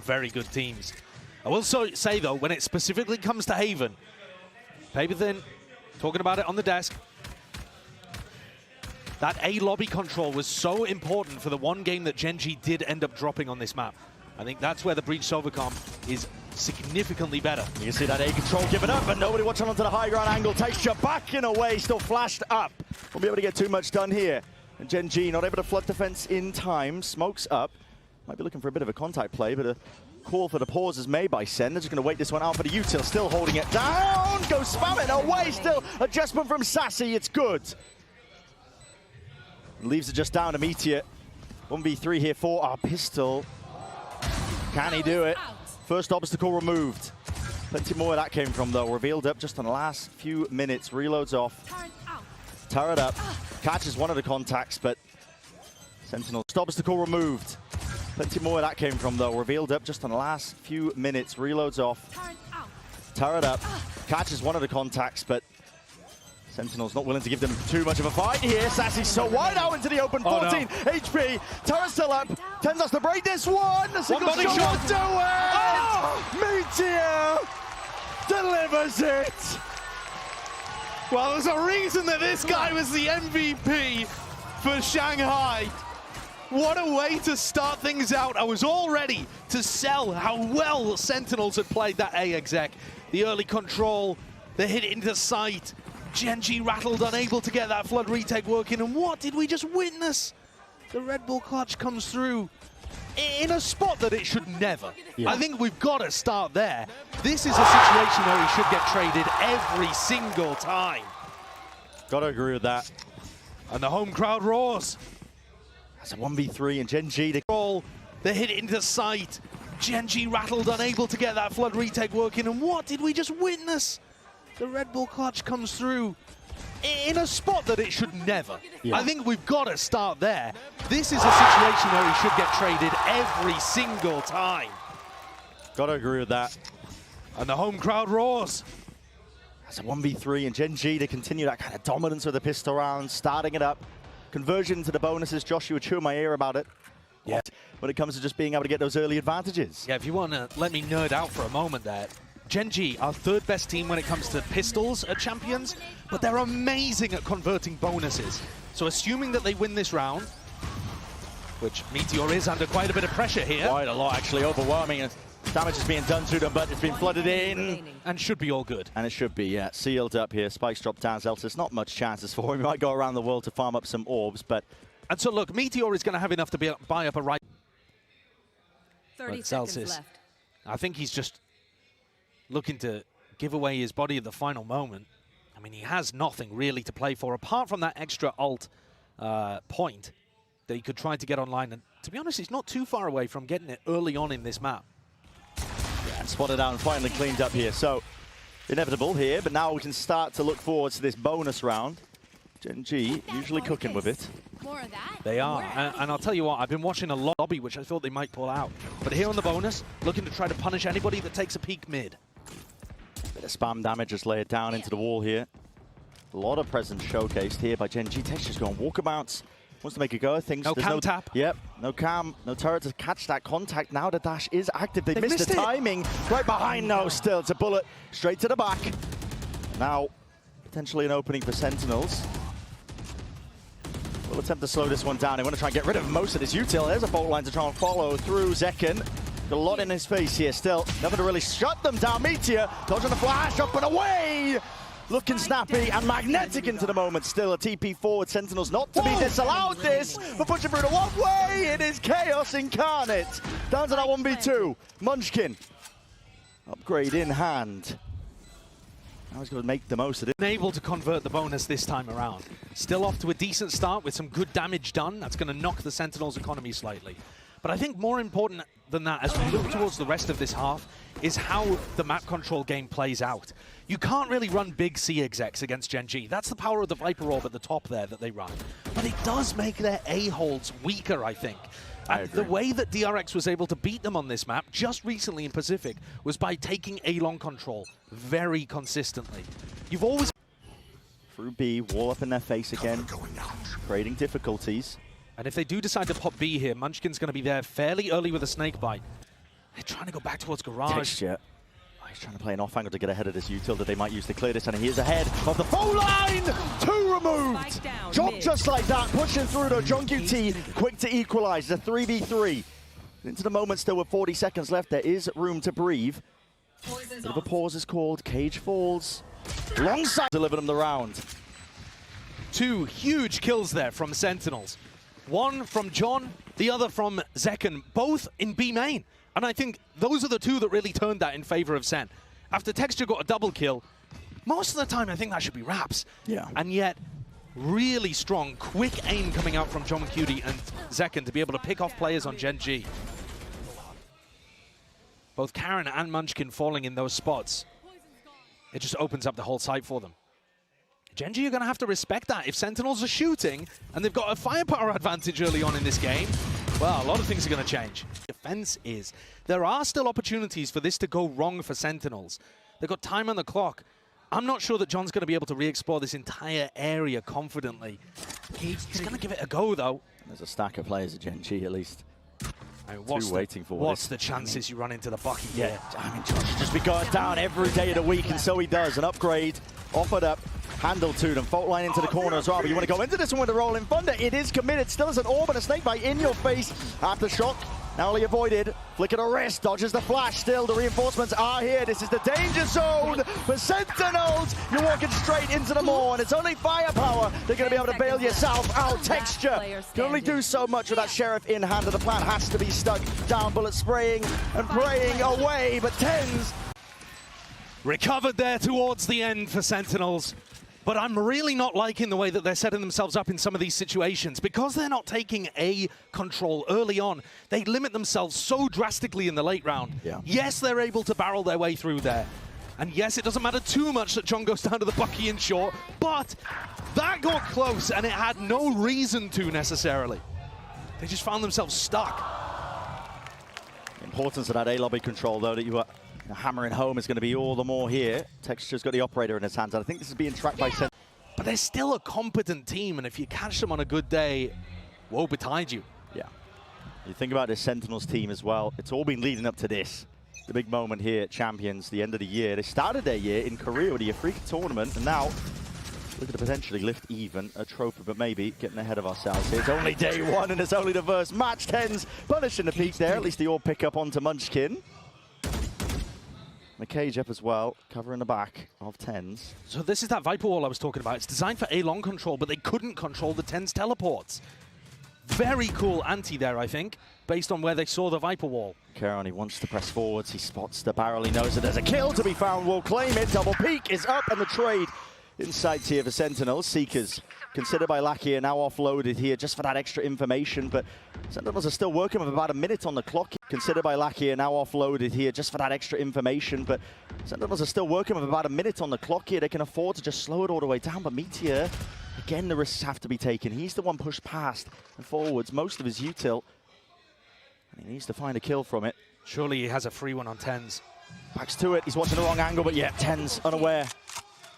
very good teams. I will say, though, when it specifically comes to Haven, paper thin, talking about it on the desk, that A lobby control was so important for the one game that Gen G did end up dropping on this map. I think that's where the Breach Sovacom is significantly better. You can see that A control given up, but nobody watching onto the high ground angle. Texture backing away, still flashed up. Won't be able to get too much done here. And Gen G not able to flood defense in time. Smokes up. Might be looking for a bit of a contact play, but a call for the pause is made by SEN. They're just going to wait this one out for the util. Still holding it down. Go spam it away. Still adjustment from Sassy. It's good. Leaves it just down to Meteor. 1v3 here for our pistol. Can he do it? First obstacle removed. Plenty more where that came from, though. Revealed up just on the last few minutes. Reloads off. Turret up. Catches one of the contacts, but Sentinel. Obstacle removed. Plenty more where that came from, though. Revealed up just on the last few minutes. Reloads off. Turret up. Catches one of the contacts, but Sentinel's not willing to give them too much of a fight here. Sassy's so wide out into the open. 14 HP. Turret still up. Tens us to break this one. The single shot will do it. Meteor delivers it. Well, there's a reason that this guy was the MVP for Shanghai. What a way to start things out. I was all ready to sell how well Sentinels had played that A exec. The early control, the hit into sight. Gen G rattled, unable to get that flood retake working. And what did we just witness? The Red Bull clutch comes through in a spot that it should never. Yeah. I think we've got to start there. This is a situation where he should get traded every single time. Got to agree with that. And the home crowd roars. That's a 1v3 and Gen G. The hit into sight. Gen G rattled, unable to get that flood retake working. And what did we just witness? The Red Bull clutch comes through in a spot that it should never. Yeah. I think we've got to start there. This is a situation where he should get traded every single time. Got to agree with that. And the home crowd roars. That's a 1v3 and Gen G to continue that kind of dominance with the pistol round, starting it up. Conversion to the bonuses. Josh, you were chewing my ear about it. Yeah. When it comes to just being able to get those early advantages. Yeah, if you want to let me nerd out for a moment there. Gen G, our third best team when it comes to pistols at Champions, but they're amazing at converting bonuses. So assuming that they win this round, which Meteor is under quite a bit of pressure here. Quite a lot, actually, overwhelming. Damage is being done to them, but it's been flooded in. And should be all good. And it should be, yeah. Sealed up here. Spikes drop down. Zeltis, not much chances for him. He might go around the world to farm up some orbs, but... And so, look, Meteor is going to have enough to buy up a right... 30 seconds left. I think he's just looking to give away his body at the final moment. I mean, he has nothing really to play for, apart from that extra ult point that he could try to get online. And to be honest, he's not too far away from getting it early on in this map. Yeah, spotted out and finally cleaned up here. So, inevitable here, but now we can start to look forward to this bonus round. Gen G usually cooking with it. More of that. They are, and I'll tell you what, I've been watching a lobby, which I thought they might pull out. But here on the bonus, looking to try to punish anybody that takes a peek mid. Bit of spam damage just laid down into the wall here. A lot of presence showcased here by Gen G. Texture's going walkabouts. Wants to make a go of things. No cam tap. Yep, no cam, no turret to catch that contact. Now the dash is active. They missed the timing. Right behind, no, still. It's a bullet straight to the back. Now, potentially an opening for Sentinels. We'll attempt to slow this one down. They want to try and get rid of most of this util. There's a bolt line to try and follow through Zekken. Got a lot in his face here still. Nothing to really shut them down. Meteor dodging the flash, up and away. Looking snappy and magnetic into the moment. Still a TP forward. Sentinels not to be disallowed this, but pushing through the one way. It is chaos incarnate. Down to that 1v2. Munchkin. Upgrade in hand. Now he's going to make the most of it. Able to convert the bonus this time around. Still off to a decent start with some good damage done. That's going to knock the Sentinels' economy slightly. But I think more important than that, as we look towards the rest of this half, is how the map control game plays out. You can't really run big C execs against Gen G. That's the power of the Viper Orb at the top there that they run. But it does make their A-holds weaker, I think. And the way that DRX was able to beat them on this map just recently in Pacific was by taking A-long control very consistently. You've always... Through B, wall up in their face again, creating difficulties. And if they do decide to pop B here, Munchkin's going to be there fairly early with a snake bite. They're trying to go back towards garage. Texture. Oh, he's trying to play an off angle to get ahead of this util that they might use to clear this, and he is ahead of the full line. 2 removed. Drop just like that, pushing through to John QT, quick to equalize. It's a 3v3. Into the moment still with 40 seconds left. There is room to breathe. Bit of a pause is called. Cage falls. Long side delivered him the round. 2 huge kills there from Sentinels. One from John, the other from Zekken, both in B main. And I think those are the 2 that really turned that in favor of SEN. After Texture got a double kill, most of the time I think that should be Raps. Yeah. And yet, really strong, quick aim coming out from John Cutie and Zekken to be able to pick off players on Gen G. Both Karen and Munchkin falling in those spots. It just opens up the whole site for them. Gen G are going to have to respect that. If Sentinels are shooting and they've got a firepower advantage early on in this game, well, a lot of things are going to change. Defense is, there are still opportunities for this to go wrong for Sentinels. They've got time on the clock. I'm not sure that John's going to be able to re-explore this entire area confidently. He's going to give it a go, though. There's a stack of players at Gen G, at least. I mean, what's the chances you run into the bucket? Yeah, I mean, John should just be going down every day of the week, and so he does. An upgrade offered up, handled to them. Fault line into the corner as well, but you want to go into this one with a roll in thunder. It is committed, still as an orb and a snake bite in your face. Aftershock, narrowly avoided. Flick of the wrist, dodges the flash. Still, the reinforcements are here. This is the danger zone for Sentinels. You're walking straight into the maw, and it's only firepower. They're going to be able to bail yourself out. Texture can only do so much with that Sheriff in hand, and the plan has to be stuck down. Bullet spraying and praying away, but TenZ recovered there towards the end for Sentinels. But I'm really not liking the way that they're setting themselves up in some of these situations. Because they're not taking A control early on, they limit themselves so drastically in the late round. Yeah. Yes, they're able to barrel their way through there. And yes, it doesn't matter too much that John goes down to the bucky in short, but that got close and it had no reason to necessarily. They just found themselves stuck. The importance of that A lobby control, though, that you were hammering home is going to be all the more here. Texture's got the operator in his hands, and I think this is being tracked by SEN. But they're still a competent team, and if you catch them on a good day, woe betide you. Yeah. You think about this Sentinels team as well. It's all been leading up to this. The big moment here at Champions, the end of the year. They started their year in Korea with the Africa tournament, and now looking to potentially lift even a trophy, but maybe getting ahead of ourselves here. It's only day 1, and it's only the first match. TenZ punishing the peak there. At least the all pick up onto Munchkin. The cage up as well, covering the back of TenZ. So this is that Viper wall I was talking about. It's designed for A-long control, but they couldn't control the TenZ teleports. Very cool anti there, I think, based on where they saw the Viper wall. Karan, he wants to press forwards. He spots the barrel. He knows that there's a kill to be found. Will claim it. Double peak is up, and the trade in sight here for Sentinels. Seekers, considered by Lackey, are now offloaded here just for that extra information, but Sentinels are still working with about a minute on the clock. Considered by Lackey, are now offloaded here just for that extra information, but Sentinels are still working with about a minute on the clock here. They can afford to just slow it all the way down, but Meteor, again, the risks have to be taken. He's the one pushed past and forwards most of his util, and he needs to find a kill from it. Surely he has a free one on TenZ. Backs to it. He's watching the wrong angle, but yeah, TenZ unaware.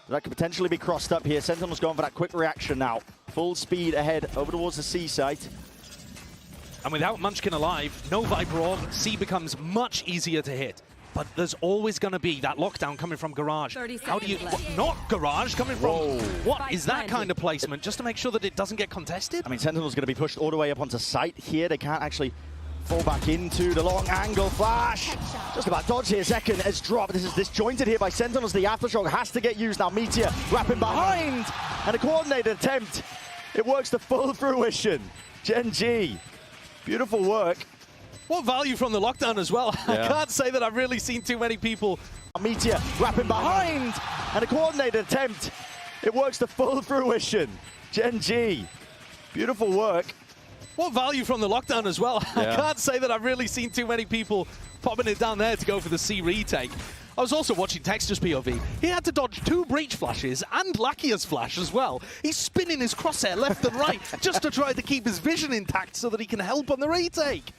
That could potentially be crossed up here. Sentinel's going for that quick reaction now. Full speed ahead over towards the C site. And without Munchkin alive, no Viper orb, C becomes much easier to hit. But there's always going to be that lockdown coming from garage. How do you... not garage, coming from... Whoa. What is that kind of placement? Just to make sure that it doesn't get contested? I mean, Sentinel's going to be pushed all the way up onto site here. They can't actually fall back into the long angle flash. Just about dodge here. Second has dropped. This is disjointed here by Sentinels. The aftershock has to get used now. Meteor wrapping behind. And a coordinated attempt. It works to full fruition. Gen G. Beautiful work. What value from the lockdown as well. Yeah. I can't say that I've really seen too many people. Meteor wrapping behind. And a coordinated attempt. It works to full fruition. Gen G. Beautiful work. What value from the lockdown as well. Yeah. I can't say that I've really seen too many people popping it down there to go for the C retake. I was also watching Texture's POV. He had to dodge 2 breach flashes and Lakia's flash as well. He's spinning his crosshair left and right just to try to keep his vision intact so that he can help on the retake.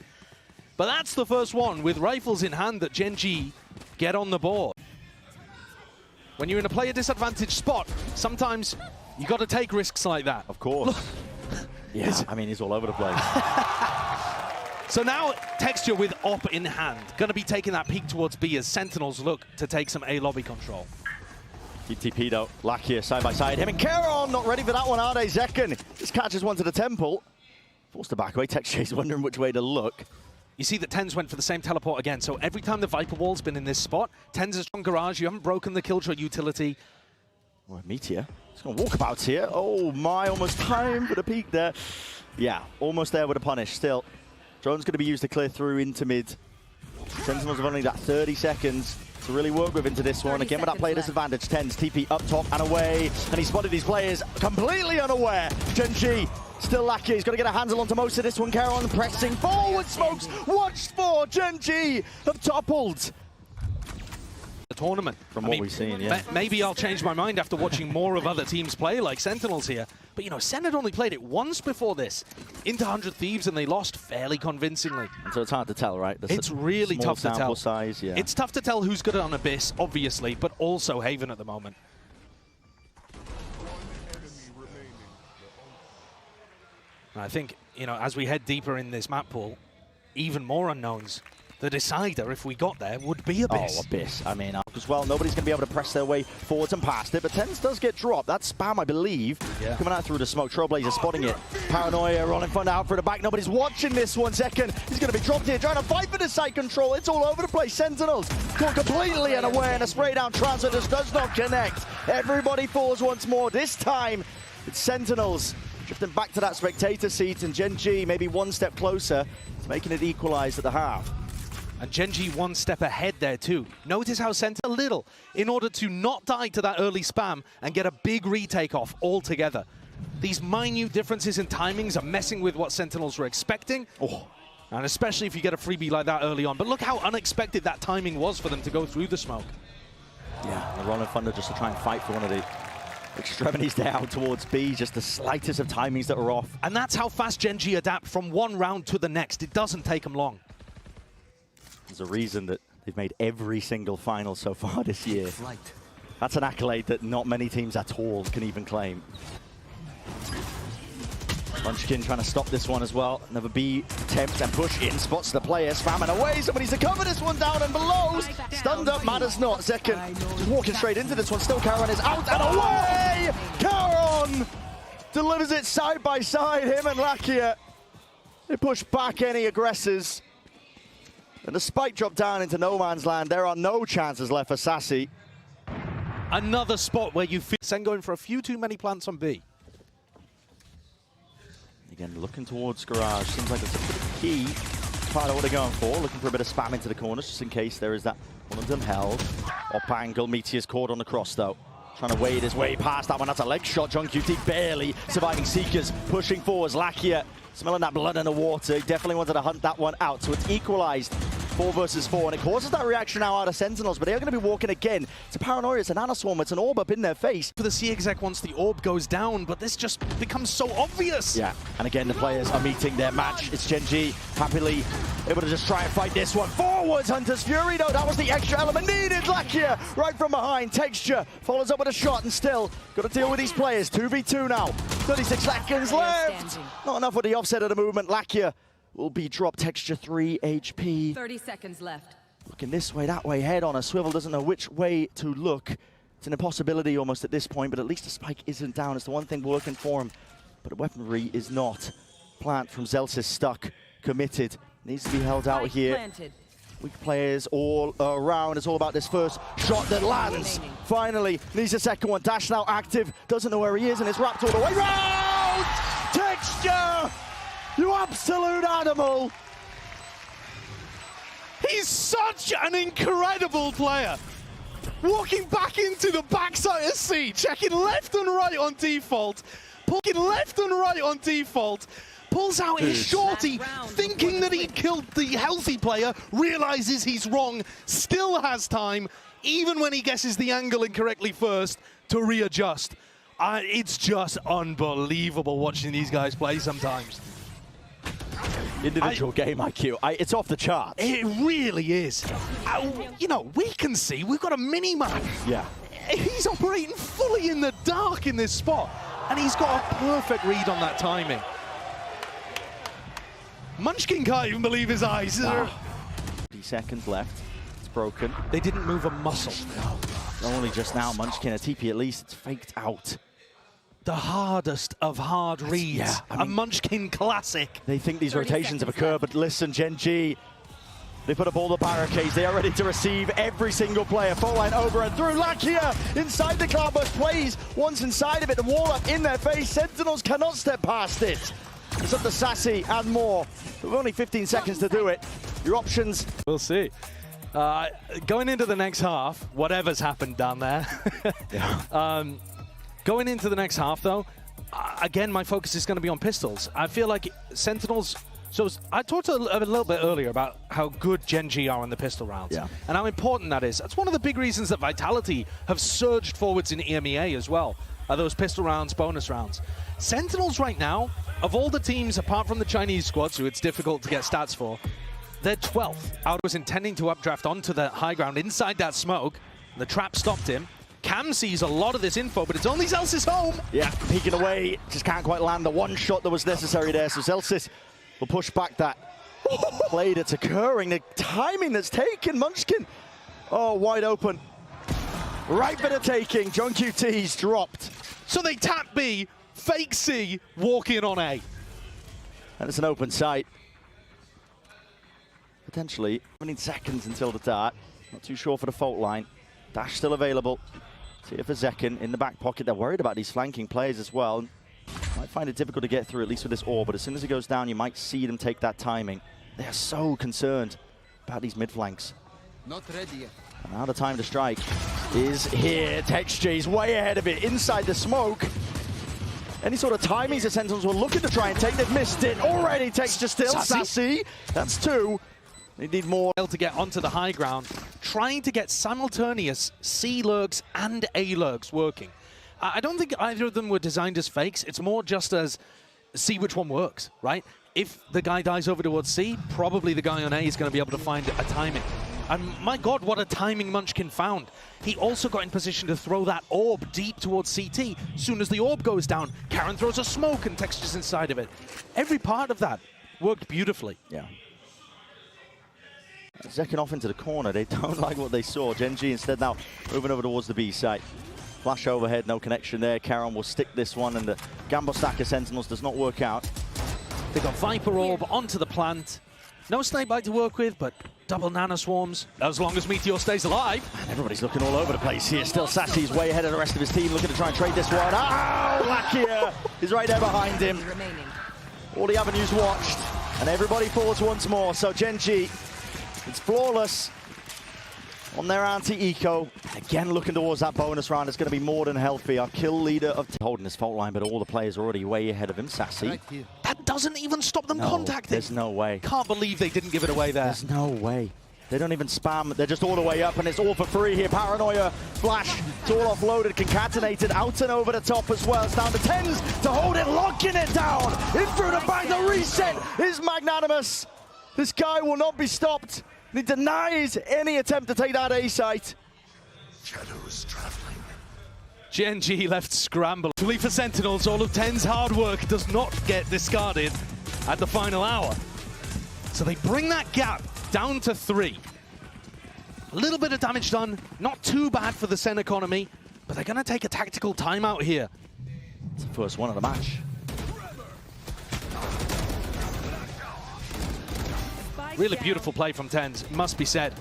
But that's the first one with rifles in hand that Gen G get on the board. When you're in a player disadvantaged spot, sometimes you got to take risks like that. Of course. Yeah, I mean, he's all over the place. So now Texture with Op in hand, going to be taking that peek towards B as Sentinels look to take some A lobby control. TP though, Lakia side by side. Him and Karon not ready for that one, are they? Zekken just catches one to the temple. Forced to back away. Texture's wondering which way to look. You see that TenZ went for the same teleport again, so every time the Viper Wall's been in this spot, TenZ is strong garage, you haven't broken the Killjoy utility. Well, Meteor, he's going to walkabouts here. Oh my, almost time for the peak there. Yeah, almost there with a punish still. Drone's going to be used to clear through into mid. Sentinels have only got 30 seconds to really work with into this one. Again with that player disadvantage. TenZ, TP up top and away. And he spotted these players completely unaware. Gen.G still lucky. He's got to get a handle onto most of this one. Karon pressing forward. Smokes watched for. Gen.G have toppled The tournament. From what we've seen, yeah. Maybe I'll change my mind after watching more of other teams play, like Sentinels here. But, you know, SEN had only played it once before this, into 100 Thieves, and they lost fairly convincingly. And so it's hard to tell, right? It's really tough to tell. Size, yeah. It's tough to tell who's good on Abyss, obviously, but also Haven at the moment. And I think, you know, as we head deeper in this map pool, even more unknowns. The decider, if we got there, would be Abyss. Oh, Abyss. I mean, as well, nobody's going to be able to press their way forwards and past it, but TenZ does get dropped. That spam, I believe, coming out through the smoke. Trailblazer spotting it. Paranoia rolling front out for the back. Nobody's watching this one. Second, he's going to be dropped here, trying to fight for the site control. It's all over the place. Sentinels caught completely unaware, and a spray down transfer just does not connect. Everybody falls once more. This time, it's Sentinels drifting back to that spectator seat, and Gen.G maybe one step closer to making it equalized at the half. And Gen.G one step ahead there too. Notice how Sentinel a little in order to not die to that early spam and get a big retake off altogether. These minute differences in timings are messing with what Sentinels were expecting. Oh. And especially if you get a freebie like that early on. But look how unexpected that timing was for them to go through the smoke. Yeah, the Rolling Thunder just to try and fight for one of the extremities there out towards B, just the slightest of timings that were off. And that's how fast Gen.G adapt from one round to the next. It doesn't take them long. There's a reason that they've made every single final so far this year. That's an accolade that not many teams at all can even claim. Munchkin trying to stop this one as well. Another B attempt and push in, spots the player, spamming away. Somebody's to cover this one down and below. Stunned up, matters not. Second, just walking straight into this one. Still Karon is out and away! Karon delivers it side by side, him and Lakia. They push back any aggressors. And the spike drop down into no man's land. There are no chances left for Sassy. Another spot where you feel SEN going for a few too many plants on B. Again, looking towards Garage. Seems like it's a pretty key part of what they're going for. Looking for a bit of spam into the corners, just in case there is that one of them held. Up angle, Meteor's caught on the cross, though. Trying to wade his way past that one. That's a leg shot. JunQT barely surviving. Seekers pushing forwards. Lakia smelling that blood in the water. He definitely wanted to hunt that one out. So it's equalized 4 versus 4. And it causes that reaction now out of Sentinels. But they're going to be walking again. It's a Paranoia. It's an Nanoswarm. It's an orb up in their face. For the C exec once the orb goes down, but this just becomes so obvious. Yeah. And again, the players are meeting their match. It's Gen.G happily able to just try and fight this one. Forwards, Hunter's Fury, though. That was the extra element needed. Lakia right from behind. Texture follows up with a shot and still got to deal with these players. 2v2 now. 36 seconds left. Not enough with the offset of the movement. Lakia will be dropped. Texture 3 HP. 30 seconds left. Looking this way, that way, head on a swivel. Doesn't know which way to look. It's an impossibility almost at this point, but at least the spike isn't down. It's the one thing working for him. But the weaponry is not. Plant from Zelsis stuck, committed. Needs to be held out here. Planted. Weak players all around. It's all about this first shot that lands. Finally, needs a second one. Dash now active. Doesn't know where he is, and it's wrapped all the way round! Texture! You absolute animal! He's such an incredible player. Walking back into the backside of C, checking left and right on default, pulling left and right on default, pulls out his shorty, thinking that he'd killed the healthy player, realizes he's wrong, still has time, even when he guesses the angle incorrectly first, to readjust. It's just unbelievable watching these guys play sometimes. Individual game IQ, it's off the charts. It really is. You know, we can see, we've got a mini-map. Yeah. He's operating fully in the dark in this spot, and he's got a perfect read on that timing. Munchkin can't even believe his eyes. 30 seconds left. It's broken. They didn't move a muscle. Only just now, Munchkin, a TP at least, it's faked out. The hardest of hard reads. Yeah, I a mean, Munchkin classic. They think these rotations have occurred, but listen, Gen G, they put up all the barricades. They are ready to receive every single player. Full line over and through. Lakia inside the Cloudburst plays. Once inside of it, the wall up in their face. Sentinels cannot step past it. It's up to Sassy and more. With only 15 seconds to do it. Your options. We'll see. Going into the next half, whatever's happened down there. Going into the next half, though, again, my focus is going to be on pistols. I feel like Sentinels... So I talked a little bit earlier about how good Gen G are in the pistol rounds and how important that is. That's one of the big reasons that Vitality have surged forwards in EMEA as well, are those pistol rounds, bonus rounds. Sentinels right now, of all the teams apart from the Chinese squads, who it's difficult to get stats for, they're 12th. I was intending to updraft onto the high ground inside that smoke. The trap stopped him. Cam sees a lot of this info, but it's only Zelsis home. Yeah, peeking away, just can't quite land the one shot that was necessary there. So Zelsis will push back that play that's occurring. The timing that's taken, Munchkin. Oh, wide open. Right for the taking. John QT's dropped. So they tap B, fake C, walk in on A. And it's an open sight. Potentially 17 seconds until the dart. Not too sure for the fault line. Dash still available. See if a Zekken in the back pocket. They're worried about these flanking players as well. Might find it difficult to get through, at least with this orb, but as soon as it goes down, you might see them take that timing. They are so concerned about these mid flanks. Not ready yet. And now the time to strike is here. TextJ's way ahead of it, inside the smoke. Any sort of timings the Sentinels were looking to try and take, they've missed it. Already Texture still, Sassy. That's two. They need more. To get onto the high ground, trying to get simultaneous C lurks and A lurks working. I don't think either of them were designed as fakes. It's more just as see which one works, right? If the guy dies over towards C, probably the guy on A is going to be able to find a timing. And my God, what a timing Munchkin found. He also got in position to throw that orb deep towards CT. As soon as the orb goes down, Karen throws a smoke and Texture's inside of it. Every part of that worked beautifully. Yeah. Zekken off into the corner. They don't like what they saw. Gen G instead now moving over towards the B site. Flash overhead, no connection there. Karen will stick this one, and the Gamble Stacker Sentinels does not work out. They got Viper Orb onto the plant. No Snakebite to work with, but double Nano Swarms, as long as Meteor stays alive. And everybody's looking all over the place here. Still Sassy's way ahead of the rest of his team, looking to try and trade this one. Oh, Lakia is right there behind him. All the avenues watched, and everybody falls once more. So Gen G, it's flawless on their anti-eco. Again, looking towards that bonus round. It's going to be more than healthy. Our kill leader of holding his fault line, but all the players are already way ahead of him. Sassy. That doesn't even stop them contacting. There's no way. Can't believe they didn't give it away there. There's no way. They don't even spam. They're just all the way up, and it's all for free here. Paranoia, Flash, it's all offloaded, concatenated, out and over the top as well. It's down to tens to hold it, locking it down. In through the back, the reset is magnanimous. This guy will not be stopped. He denies any attempt to take that A site. Shadows traveling. Gen G left scramble. Actually for Sentinels, all of 10's hard work does not get discarded at the final hour. So they bring that gap down to 3. A little bit of damage done, not too bad for the SEN economy, but they're gonna take a tactical timeout here. It's the first one of the match. Really beautiful play from 10's, must be said.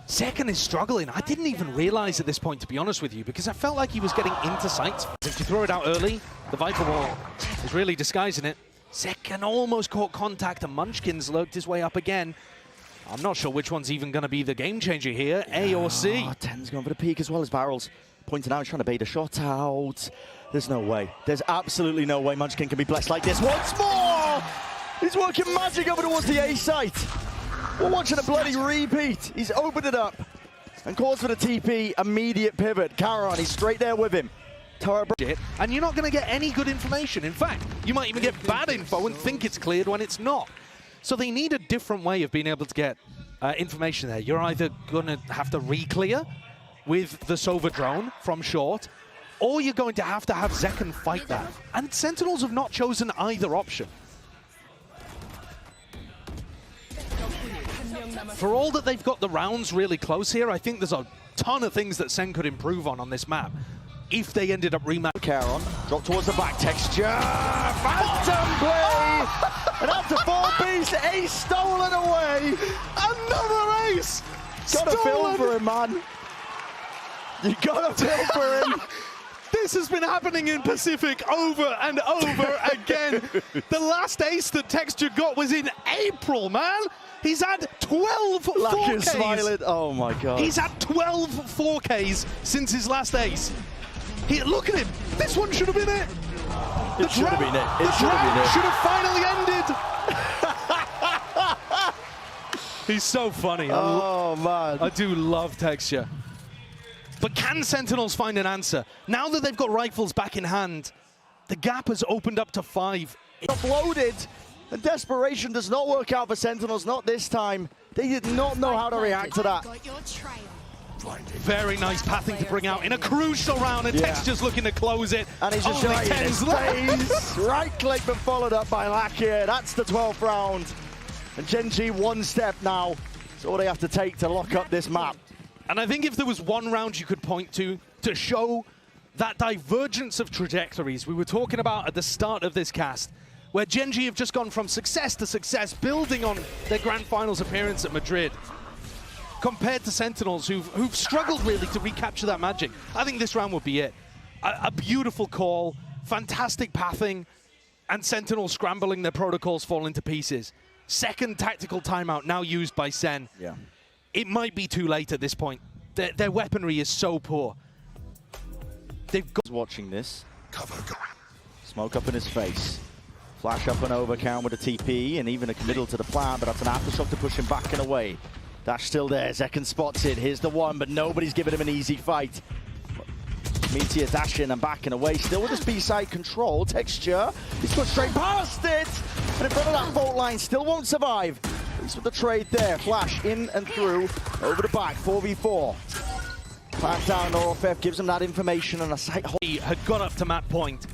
Zekken is struggling. I didn't even realize at this point, to be honest with you, because I felt like he was getting into sight. If you throw it out early, the Viper Wall is really disguising it. Zekken almost caught contact, and Munchkin's lurked his way up again. I'm not sure which one's even going to be the game changer here, A or C. Oh, 10's going for the peak as well as Barrels. Pointing out, trying to bait a shot out. There's no way. There's absolutely no way Munchkin can be blessed like this once more! He's working magic over towards the A site. We're watching a bloody repeat. He's opened it up and calls for the TP, immediate pivot. Caron, he's straight there with him. And you're not going to get any good information. In fact, you might even get bad info and think it's cleared when it's not. So they need a different way of being able to get information there. You're either going to have to re-clear with the Sova drone from short, or you're going to have Zekken fight that. And Sentinels have not chosen either option. For all that they've got the rounds really close here, I think there's a ton of things that SEN could improve on this map if they ended up rematching. Caron, drop towards the back, texture, phantom play, and after 4 beats, ace stolen away. Another ace! Gotta feel for him, man. You gotta feel for him. This has been happening in Pacific over and over again. The last ace that Texture got was in April, man. He's had 12 4Ks. Smiling. Oh my God. He's had 12 4Ks since his last ace. Look at him. This one should have been it. It should have been it. The drought should have finally ended. He's so funny. Oh man. I do love Texture. But can Sentinels find an answer? Now that they've got rifles back in hand, the gap has opened up to 5. Uploaded, and desperation does not work out for Sentinels, not this time. They did not know how to react to that. Very nice pathing to bring out in a crucial round, and Texture's looking to close it. And he's just only 10s left. Right click, but followed up by Lack here. That's the 12th round. And Gen G 1 step now. That's all they have to take to lock up this map. And I think if there was one round you could point to show that divergence of trajectories we were talking about at the start of this cast, where Gen G have just gone from success to success, building on their grand finals appearance at Madrid, compared to Sentinels who've struggled really to recapture that magic. I think this round would be it. A beautiful call, fantastic pathing, and Sentinels scrambling their protocols falling to pieces. Second tactical timeout now used by SEN. Yeah. It might be too late at this point. Their weaponry is so poor. They've got watching this. Cover go. Smoke up in his face. Flash up and over, Karen with a TP, and even a committal to the plan, but that's an aftershock to push him back and away. Dash still there, Zekken spots it. Here's the one, but nobody's giving him an easy fight. Meteor dashing and backing away, still with his B-side control. Texture, he's put straight past it, and in front of that fault line, still won't survive. He's with the trade there, Flash in and through, over the back, 4v4. Back down, Norofef gives him that information and a sight hold. He had got up to map point.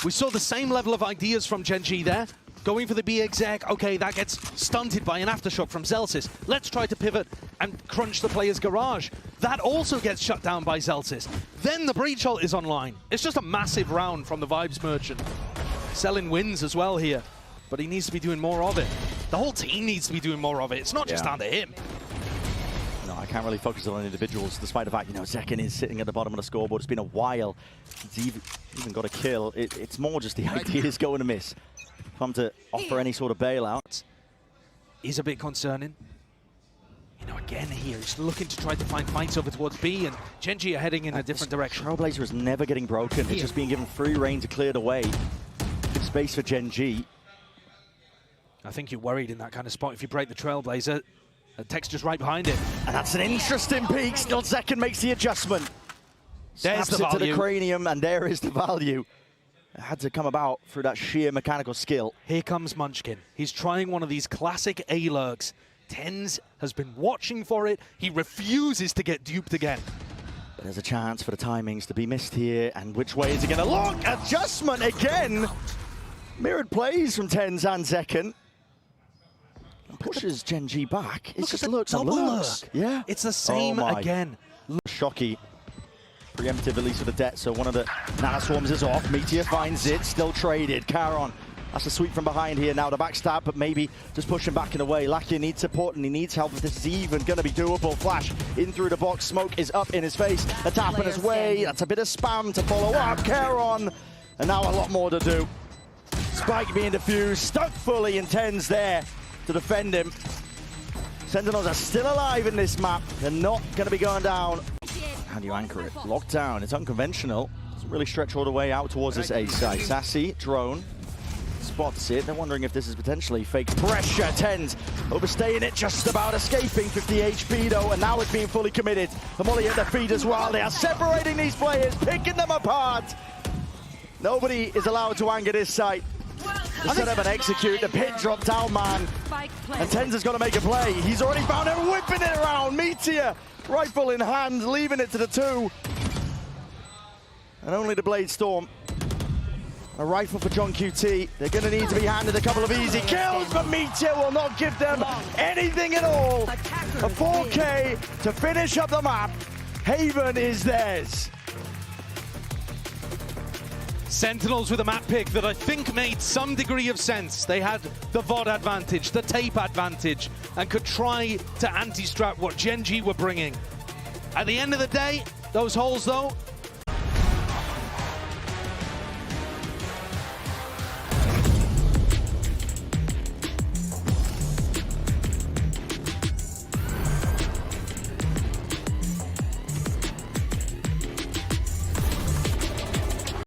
We saw the same level of ideas from Gen G there. Going for the B exec, okay, that gets stunted by an aftershock from Zelsis. Let's try to pivot and crunch the player's garage. That also gets shut down by Zelsis. Then the breach ult is online. It's just a massive round from the Vibes Merchant. Selin wins as well here, but he needs to be doing more of it. The whole team needs to be doing more of it. It's not just down to him. No, I can't really focus on individuals, despite the fact, Zekken is sitting at the bottom of the scoreboard. It's been a while since he's even got a kill. It's more just the ideas going to miss. Come to offer any sort of bailout. Is a bit concerning. Again here, he's looking to try to find fights over towards B, and Gen G are heading in a different direction. Trailblazer is never getting broken. It's just being given free reign to clear the way. Good space for Gen G. I think you're worried in that kind of spot if you break the Trailblazer. The Texture's right behind it. And that's an interesting peek. Still Zekken makes the adjustment. There's the Snaps it to value. the cranium, and there is the value. It had to come about through that sheer mechanical skill. Here comes Munchkin. He's trying one of these classic A-lurks. TenZ has been watching for it. He refuses to get duped again. But there's a chance for the timings to be missed here. And which way is he going to look? Adjustment again. Mirrored plays from TenZ and Zekken. Pushes Gen G back. It just looks and lurks. Yeah. It's the same again. Shocky. Preemptive, at least with the debt, so one of the Nana Swarms is off. Meteor finds it, still traded. Caron, that's a sweep from behind here now. The backstab, but maybe just pushing back in the way. Lakia needs support and he needs help if this is even going to be doable. Flash in through the box, smoke is up in his face. A tap in his way, that's a bit of spam to follow up. Caron, and now a lot more to do. Spike being diffused, stuck fully, and TenZ there to defend him. Sentinels are still alive in this map. They're not going to be going down. How do you anchor it? Locked down. It's unconventional. Doesn't really stretch all the way out towards this A side. Sassy, drone, spots it. They're wondering if this is potentially fake pressure. TenZ overstaying it, just about escaping. 50 HP though, and now it's being fully committed. The molly at their feet as well. They are separating these players, picking them apart. Nobody is allowed to anger this site. The setup and execute. The pit drop down, man. And TenZ has got to make a play. He's already found it, whipping it around. Meteor, rifle in hand, leaving it to the 2. And only the Blade Storm A rifle for John QT. They're going to need to be handed a couple of easy kills, but Meteor will not give them anything at all. A 4K to finish up the map. Haven is theirs. Sentinels with a map pick that I think made some degree of sense. They had the VOD advantage, the tape advantage, and could try to anti-strap what Gen G were bringing. At the end of the day, those holes, though,